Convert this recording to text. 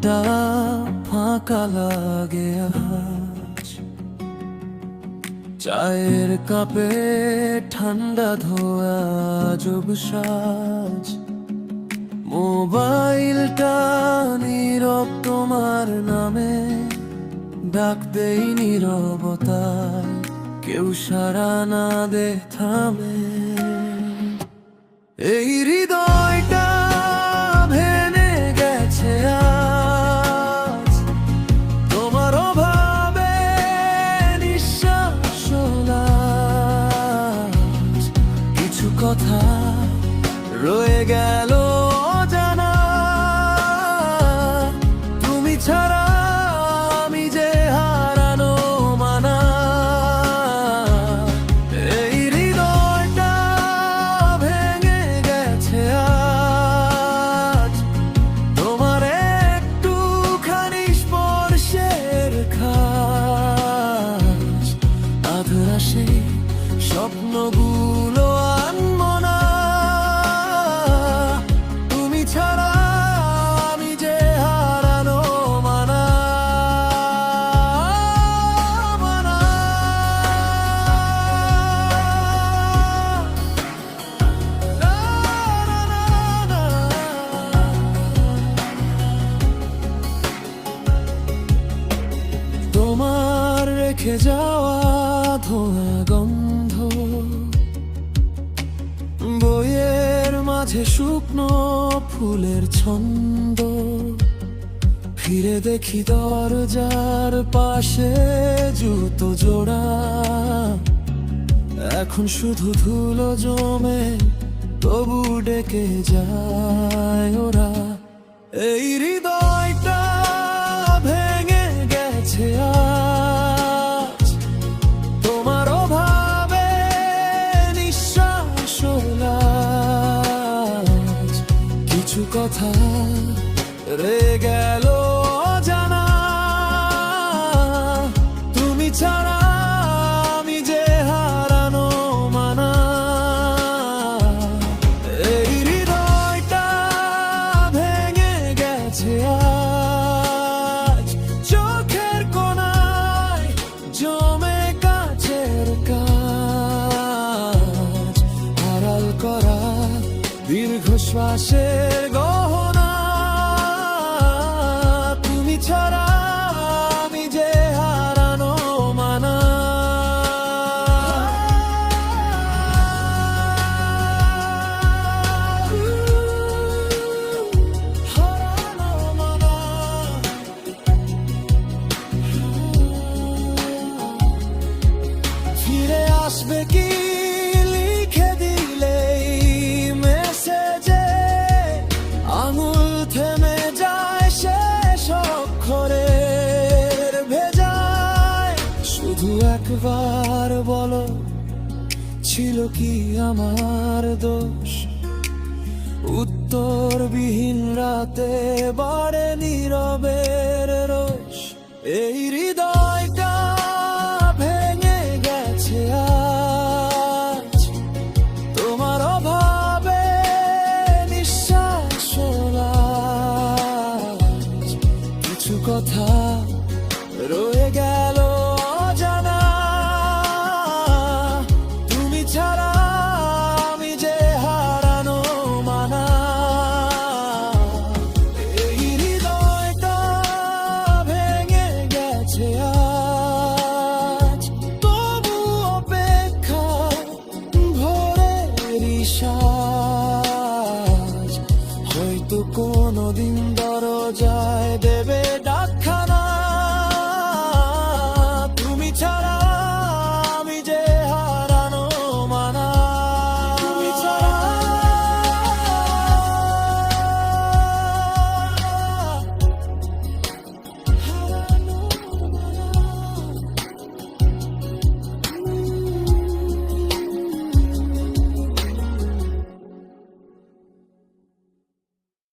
মনটা ফাঁকা লাগে আজ। চায়ের কাপে ঠান্ডা ধোয়া আজব সাজ। মোবাইলটা নীরব তোমার নামে, ডাকতেই নীরবতায় কেউ সাড়া না দে থামে। এই হৃদয়টা ভেঙে গেছে আজ, তোমার অভাবে নিঃশ্বাস লাজ। কিছু কথা রয়ে গেল অজানা, তুমি ছাড়া আমি যে হারানো মানা। এই হৃদয়টা ভেঙে গেছে আজ, তোমার একটুখানি স্পর্শের খাজ। আধরা সেই স্বপ্নগুলো আনমো না, তুমি ছাড়া আমি যে হারানো মানা। তোমার রেখে যাওয়া ধোঁয়া গন্ধ, বইয়ের মাঝে শুকনো ফুলের ছন্দ। ফিরে দেখি দরজার পাশে জুতো জোড়া, এখন শুধু ধুলো জমে তবু ডেকে যায় ওরা। এই হৃদয়টা ভেঙে গেছে আজ, তোমার অভাবে নিঃশ্বাস লাজ। কিছু কথা রয়ে গেল অজানা, তুমি ছাড়া আমি যে হারানো মানা। এই হৃদয়টা ভেঙে গেছে আজ, চোখের কোণায় জমে কাছের কাজ। আড়াল করা দীর্ঘশ্বাসের গহনা, তুমি ছাড়া আমি যে হারানো মানা। হারানো মানা। ফিরে আসবে কি লিখে দিলেই মেসেজে, আঙুল থেমে যায় শেষ অক্ষরের ভেজায়। শুধু একবার বলো, ছিল কি আমার দোষ? উত্তরবিহীন রাতে বাড়ে নীরবের রোষ। এই হৃদয়টা ভেঙে গেছে আজ, তোমার অভাবে নিঃশ্বাস লাজ। কিছু কথা রয়ে গেল